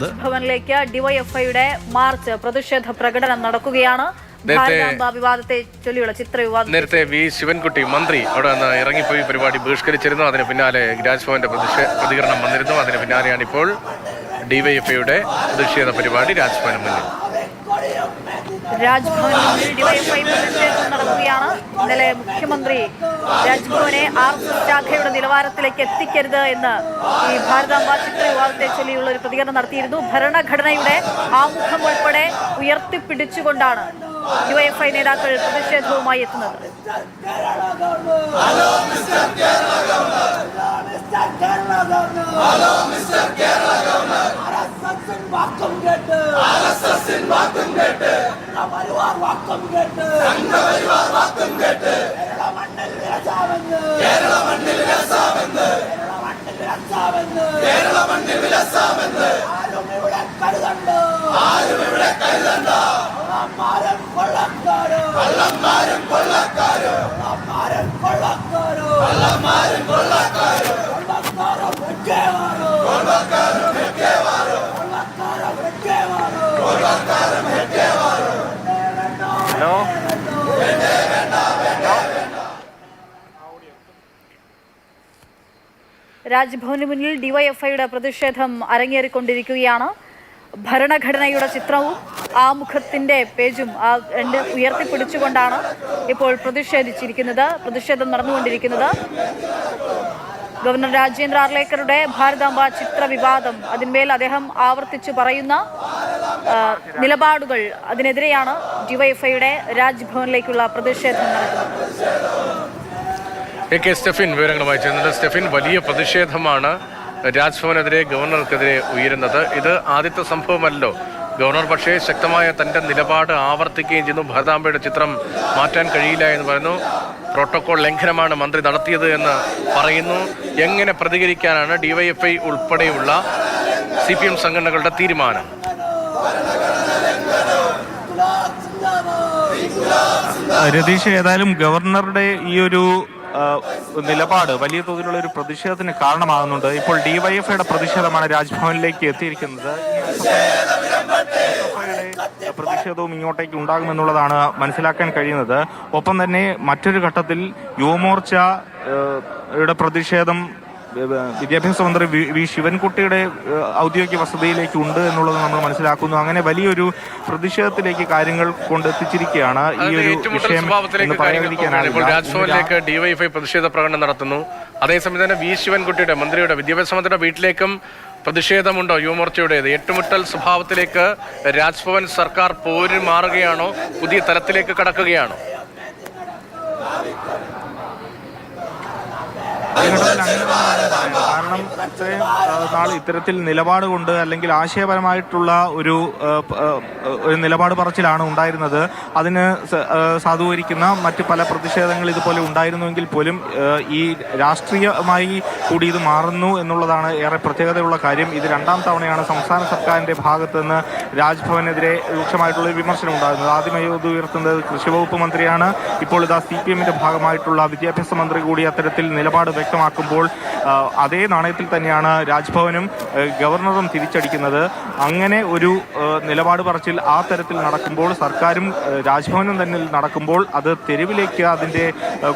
രാജ്ഭവനിലേക്ക് ഡിവൈഎഫ്ഐയുടെ മാർച്ച് പ്രതിഷേധ പ്രകടനം നടക്കുകയാണ്. വിവാദത്തെ ചൊല്ലിയുള്ള ചിത്ര വിവാദം നേരത്തെ വി ശിവൻകുട്ടി മന്ത്രി അവിടെ നിന്ന് ഇറങ്ങിപ്പോയി പരിപാടി ബഹിഷ്കരിച്ചിരുന്നു. അതിന് പിന്നാലെ രാജ്ഭവന്റെ പ്രതികരണം വന്നിരുന്നു. അതിന് പിന്നാലെയാണ് ഇപ്പോൾ ഡിവൈഎഫ്ഐയുടെ പ്രതിഷേധ പരിപാടി രാജ്ഭവന് മുന്നിൽ. രാജ്ഭവനിൽ ഡിവൈഎഫ്ഐ പ്രതിഷേധം നടക്കുകയാണ്. ഇന്നലെ മുഖ്യമന്ത്രി രാജ്ഭവനെ ആർഎസ്എസ് ശാഖയുടെ നിലവാരത്തിലേക്ക് എത്തിക്കരുത് എന്ന് ഈ ഭാരതാംബ ചിത്ര വിവാദത്തെ ചൊല്ലിയുള്ള ഒരു പ്രതികരണം നടത്തിയിരുന്നു. ഭരണഘടനയുടെ ആമുഖം ഉൾപ്പെടെ ഉയർത്തിപ്പിടിച്ചുകൊണ്ടാണ് ഡിവൈഎഫ്ഐ നേതാക്കൾ പ്രതിഷേധവുമായി എത്തുന്നത്. രാജ്ഭവന് മുന്നിൽ ഡിവൈഎഫ്ഐയുടെ പ്രതിഷേധം അരങ്ങേറിക്കൊണ്ടിരിക്കുകയാണ്. ഭരണഘടനയുടെ ചിത്രവും ആമുഖത്തിന്റെ പേജും രണ്ട് ഉയർത്തിപ്പിടിച്ചുകൊണ്ടാണ് ഇപ്പോൾ പ്രതിഷേധം നടന്നുകൊണ്ടിരിക്കുന്നത്. ഗവർണർ രാജേന്ദ്ര ആർലേക്കറുടെ ഭാരതാംബ ചിത്ര വിവാദം, അതിന്മേൽ അദ്ദേഹം ആവർത്തിച്ചു പറയുന്ന നിലപാടുകൾ, അതിനെതിരെയാണ് ഡിവൈഎഫ്ഐയുടെ രാജ്ഭവനിലേക്കുള്ള പ്രതിഷേധം നടക്കുന്നത്. AK സ്റ്റെഫിൻ വിവരങ്ങളുമായി ചേർന്നത്. സ്റ്റെഫിൻ, വലിയ പ്രതിഷേധമാണ് രാജ്ഭവനെതിരെ ഗവർണർക്കെതിരെ ഉയരുന്നത്. ഇത് ആദ്യത്തെ സംഭവമല്ലോ. ഗവർണർ പക്ഷേ ശക്തമായ തന്റെ നിലപാട് ആവർത്തിക്കുകയും ചെയ്യുന്നു. ഭാരതാംബയുടെ ചിത്രം മാറ്റാൻ കഴിയില്ല എന്ന് പറയുന്നു. പ്രോട്ടോകോൾ ലംഘനമാണ് മന്ത്രി നടത്തിയത് എന്ന് പറയുന്നു. എങ്ങനെ പ്രതികരിക്കാനാണ് ഡിവൈഎഫ്ഐ ഉൾപ്പെടെയുള്ള CPM സംഘടനകളുടെ തീരുമാനം? രതീഷ്, ഏതായാലും ഗവർണറുടെ ഈ ഒരു നിലപാട് വലിയ തോതിലുള്ള ഒരു പ്രതിഷേധത്തിന് കാരണമാകുന്നുണ്ട്. ഇപ്പോൾ ഡിവൈഎഫ്ഐയുടെ പ്രതിഷേധമാണ് രാജ്ഭവനിലേക്ക് എത്തിയിരിക്കുന്നത്. പ്രതിഷേധവും ഇങ്ങോട്ടേക്ക് ഉണ്ടാകുമെന്നുള്ളതാണ് മനസ്സിലാക്കാൻ കഴിയുന്നത്. ഒപ്പം തന്നെ മറ്റൊരു ഘട്ടത്തിൽ യുവമോർച്ചയുടെ പ്രതിഷേധം വിദ്യാഭ്യാസ മന്ത്രി വി ശിവൻകുട്ടിയുടെ ഔദ്യോഗിക വസതിയിലേക്ക് ഉണ്ട് എന്നുള്ളത് നമ്മൾ മനസ്സിലാക്കുന്നു. അങ്ങനെ വലിയൊരു പ്രതിഷേധത്തിലേക്ക് കാര്യങ്ങൾ കൊണ്ടെത്തിച്ചിരിക്കുകയാണ് ഈ ഒരു വിഷയം എന്ന് പറയാതിരിക്കാനാണ്. രാജ്ഭവനിലേക്ക് ഡിവൈഎഫ്ഐ പ്രതിഷേധ പ്രകടനം നടത്തുന്നു. അതേസമയം തന്നെ വി ശിവൻകുട്ടിയുടെ മന്ത്രിയുടെ വിദ്യാഭ്യാസ മന്ത്രിയുടെ വീട്ടിലേക്കും പ്രതിഷേധമുണ്ടോ യുവമോർച്ചയുടേത്? ഏറ്റുമുട്ടൽ സ്വഭാവത്തിലേക്ക് രാജ്ഭവൻ സർക്കാർ പോര് മാറുകയാണോ? പുതിയ തലത്തിലേക്ക് കടക്കുകയാണോ? കാരണം ഇത്രയും നാൾ ഇത്തരത്തിൽ നിലപാട് കൊണ്ട് അല്ലെങ്കിൽ ആശയപരമായിട്ടുള്ള ഒരു നിലപാട് പറച്ചിലാണ് ഉണ്ടായിരുന്നത്. അതിന് സാധൂകരിക്കുന്ന മറ്റ് പല പ്രതിഷേധങ്ങൾ ഇതുപോലെ ഉണ്ടായിരുന്നുവെങ്കിൽ പോലും ഈ രാഷ്ട്രീയമായി കൂടി ഇത് മാറുന്നു എന്നുള്ളതാണ് ഏറെ പ്രത്യേകതയുള്ള കാര്യം. ഇത് രണ്ടാം തവണയാണ് സംസ്ഥാന സർക്കാരിന്റെ ഭാഗത്ത് നിന്ന് രാജ്ഭവനെതിരെ രൂക്ഷമായിട്ടുള്ള വിമർശനം ഉണ്ടാകുന്നത്. ആദ്യമായി ഉയർത്തുന്നത് കൃഷി വകുപ്പ് മന്ത്രിയാണ്. ഇപ്പോൾ ഇതാ CPMന്റെ ഭാഗമായിട്ടുള്ള വിദ്യാഭ്യാസ മന്ത്രി കൂടി അത്തരത്തിൽ നിലപാട് വ്യക്തമാക്കുമ്പോൾ അതേ നാണയത്തിൽ തന്നെയാണ് രാജ്ഭവനും ഗവർണറും തിരിച്ചടിക്കുന്നത്. അങ്ങനെ ഒരു നിലപാട് പറച്ചിൽ ആ തരത്തിൽ നടക്കുമ്പോൾ, സർക്കാരും രാജ്ഭവനും തന്നെ നടക്കുമ്പോൾ അത് തെരുവിലേക്ക് അതിൻ്റെ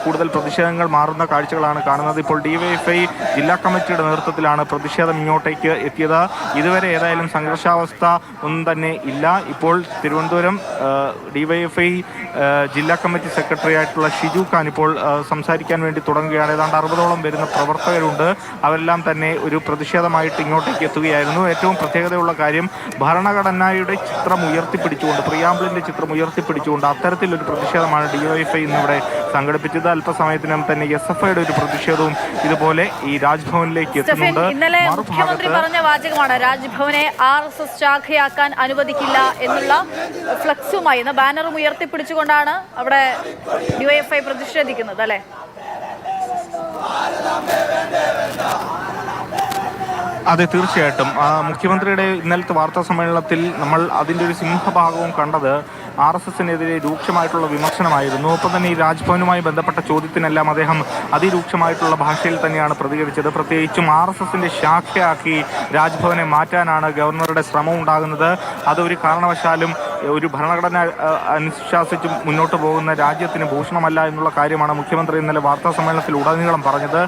കൂടുതൽ പ്രതിഷേധങ്ങൾ മാറുന്ന കാഴ്ചകളാണ് കാണുന്നത്. ഇപ്പോൾ ഡിവൈഎഫ്ഐ ജില്ലാ കമ്മിറ്റിയുടെ നേതൃത്വത്തിലാണ് പ്രതിഷേധം ഇങ്ങോട്ടേക്ക് എത്തിയത്. ഇതുവരെ ഏതായാലും സംഘർഷാവസ്ഥ ഒന്നും തന്നെ ഇല്ല. ഇപ്പോൾ തിരുവനന്തപുരം ഡിവൈഎഫ്ഐ ജില്ലാ കമ്മിറ്റി സെക്രട്ടറി ആയിട്ടുള്ള ഷിജു ഖാൻ ഇപ്പോൾ സംസാരിക്കാൻ വേണ്ടി തുടങ്ങുകയാണ്. ഏതാണ്ട് 60ഓളം വരുന്ന പ്രവർത്തകരുണ്ട്. അവരെല്ലാം തന്നെ ഒരു പ്രതിഷേധമായിട്ട് ഇങ്ങോട്ടേക്ക് എത്തുകയായിരുന്നു. ഏറ്റവും പ്രത്യേകതയുള്ള കാര്യം, ഭരണഘടനയുടെ ചിത്രം ഉയർത്തിപ്പിടിച്ചുകൊണ്ട്, പ്രിയാമ്പിളിന്റെ ചിത്രം ഉയർത്തിപ്പിടിച്ചുകൊണ്ട് അത്തരത്തിലൊരു പ്രതിഷേധമാണ് ഡിവൈഎഫ്ഐ ഇന്നിവിടെ സംഘടിപ്പിച്ചത്. അല്പസമയത്തിനും തന്നെ SFIയുടെ ഒരു പ്രതിഷേധവും ഇതുപോലെ ഈ രാജ്ഭവനിലേക്ക് എത്തുന്നുണ്ട്. ഇന്നലെ മുഖ്യമന്ത്രി പറഞ്ഞ വാചകമാണ് രാജ്ഭവനെ RSS ശാഖയാക്കാൻ അനുവദിക്കില്ല എന്നുള്ള ഫ്ലക്സുമായി ബാനറും ഉയർത്തിപ്പിടിച്ചുകൊണ്ടാണ് അവിടെ ഡിവൈഎഫ്ഐ പ്രതിഷേധിക്കുന്നത് അല്ലേ? അതെ, തീർച്ചയായിട്ടും. മുഖ്യമന്ത്രിയുടെ ഇന്നലത്തെ വാർത്താ സമ്മേളനത്തിൽ നമ്മൾ അതിൻ്റെ ഒരു സിംഹഭാഗവും കണ്ടത് RSSനെതിരെ രൂക്ഷമായിട്ടുള്ള വിമർശനമായിരുന്നു. ഒപ്പം തന്നെ ഈ രാജ്ഭവനുമായി ബന്ധപ്പെട്ട ചോദ്യത്തിനെല്ലാം അദ്ദേഹം അതിരൂക്ഷമായിട്ടുള്ള ഭാഷയിൽ തന്നെയാണ് പ്രതികരിച്ചത്. പ്രത്യേകിച്ചും RSSന്റെ ശാഖയാക്കി രാജ്ഭവനെ മാറ്റാനാണ് ഗവർണറുടെ ശ്രമം ഉണ്ടാകുന്നത്. അതൊരു കാരണവശാലും ഒരു ഭരണഘടന അനുശാസിച്ച് മുന്നോട്ട് പോകുന്ന രാജ്യത്തിന് ഭൂഷണമല്ല എന്നുള്ള കാര്യമാണ് മുഖ്യമന്ത്രി ഇന്നലെ വാർത്താ സമ്മേളനത്തിൽ ഉടനീളം പറഞ്ഞത്.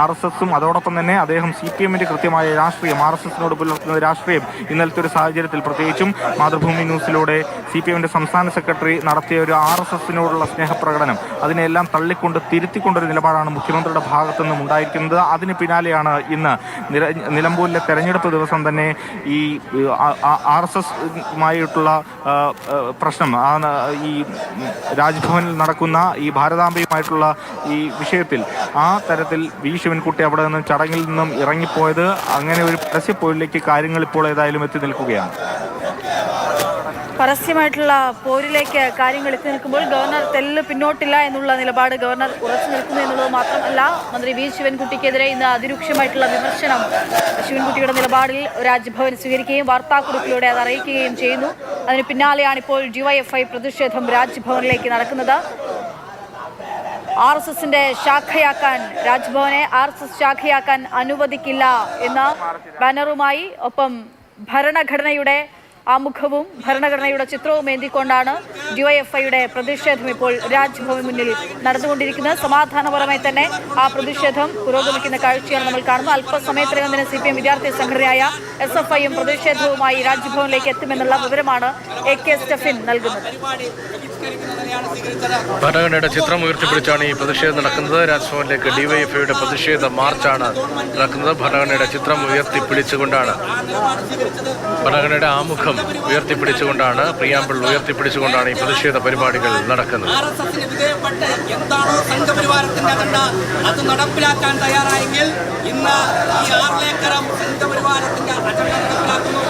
RSSും അതോടൊപ്പം തന്നെ അദ്ദേഹം CPMന്റെ കൃത്യമായ രാഷ്ട്രീയം, RSSനോട് പുലർത്തുന്ന രാഷ്ട്രീയം ഇന്നലത്തെ ഒരു സാഹചര്യത്തിൽ പ്രത്യേകിച്ചും മാതൃഭൂമി ന്യൂസിലൂടെ CPMന്റെ സംസ്ഥാന സെക്രട്ടറി നടത്തിയ ഒരു RSSനോടുള്ള സ്നേഹപ്രകടനം, അതിനെല്ലാം തള്ളിക്കൊണ്ട് തിരുത്തിക്കൊണ്ടൊരു നിലപാടാണ് മുഖ്യമന്ത്രിയുടെ ഭാഗത്തു നിന്നും ഉണ്ടായിരിക്കുന്നത്. അതിന് പിന്നാലെയാണ് ഇന്ന് നിലമ്പൂരിലെ തെരഞ്ഞെടുപ്പ് ദിവസം തന്നെ ഈ RSSമായിട്ടുള്ള പ്രശ്നം, ഈ രാജ്ഭവനിൽ നടക്കുന്ന ഈ ഭാരതാംബയുമായിട്ടുള്ള ഈ വിഷയത്തിൽ ആ തരത്തിൽ വി ശിവൻകുട്ടി അവിടെ നിന്ന് ചടങ്ങിൽ നിന്നും ഇറങ്ങിപ്പോയത്. അങ്ങനെ ഒരു പരസ്യപ്പോരിലേക്ക് കാര്യങ്ങൾ ഇപ്പോൾ ഏതായാലും എത്തി നിൽക്കുകയാണ്. പരസ്യമായിട്ടുള്ള പോരിലേക്ക് കാര്യങ്ങൾ എത്തി നിൽക്കുമ്പോൾ ഗവർണർ തെല്ല് പിന്നോട്ടില്ല എന്നുള്ള നിലപാട് ഗവർണർ ഉറച്ചു നിൽക്കുന്നു എന്നുള്ളത് മാത്രമല്ല, മന്ത്രി വി ശിവൻകുട്ടിക്കെതിരെ ഇന്ന് അതിരൂക്ഷമായിട്ടുള്ള വിമർശനം ശിവൻകുട്ടിയുടെ നിലപാടിൽ രാജ്ഭവൻ സ്വീകരിക്കുകയും വാർത്താക്കുറിപ്പിലൂടെ അത് അറിയിക്കുകയും ചെയ്യുന്നു. അതിന് പിന്നാലെയാണ് ഇപ്പോൾ DYFI പ്രതിഷേധം രാജ്ഭവനിലേക്ക് നടക്കുന്നത്. RSSന്റെ ശാഖയാക്കാൻ, രാജ്ഭവനെ RSS ശാഖയാക്കാൻ അനുവദിക്കില്ല എന്ന ബാനറുമായി ഒപ്പം ഭരണഘടനയുടെ ആമുഖവും ഭരണഘടനയുടെ ചിത്രവും ഏന്തിക്കൊണ്ടാണ് DYFIയുടെ പ്രതിഷേധം ഇപ്പോൾ രാജ്ഭവന് മുന്നിൽ നടന്നുകൊണ്ടിരിക്കുന്നത്. സമാധാനപരമായി തന്നെ ആ പ്രതിഷേധം പുരോഗമിക്കുന്ന കാഴ്ചയാണ് നമ്മൾ കാണുന്നത്. അല്പസമയത്തിനകം തന്നെ CPM വിദ്യാർത്ഥി സംഘടനയായ SFIയും പ്രതിഷേധവുമായി രാജ്ഭവനിലേക്ക് എത്തുമെന്നുള്ള വിവരമാണ് AK സ്റ്റെഫിൻ നൽകുന്നത്. ഭരണഘടനയുടെ ചിത്രം ഉയർത്തിപ്പിടിച്ചാണ് ഈ പ്രതിഷേധം നടക്കുന്നത്. രാജ്ഭവനിലേക്ക് DYFIയുടെ പ്രതിഷേധ മാർച്ചാണ് നടക്കുന്നത്. ഭരണഘടനയുടെ ചിത്രം ഉയർത്തിപ്പിടിച്ചുകൊണ്ടാണ്, ഭരണഘടനയുടെ ആമുഖം ഉയർത്തിപ്പിടിച്ചുകൊണ്ടാണ്, പ്രിയാമ്പിൾ ഉയർത്തിപ്പിടിച്ചുകൊണ്ടാണ് ഈ പ്രതിഷേധ പരിപാടികൾ നടക്കുന്നത്. എന്താണോ സംഘപരിവാരത്തിന്റെ അജണ്ട അത് നടപ്പിലാക്കാൻ തയ്യാറായെങ്കിൽ ഇന്ന് ഈ 6 ഏക്കർ സംഘപരിവാരത്തിന്റെ അജണ്ട നടപ്പിലാക്കുന്നു.